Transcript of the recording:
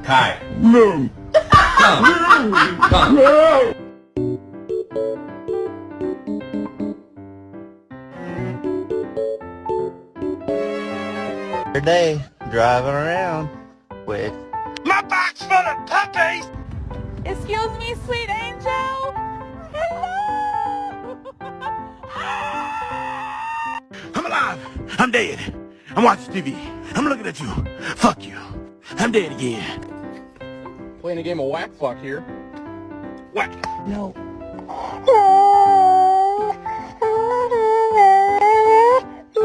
Kai. No. Come. No. Day driving around with My box full of puppies. Excuse me, sweet angel. Hello. I'm alive. I'm dead. I'm watching TV. I'm looking at you. Fuck you. I'm dead again. Playing a game of whack fuck here. What? No.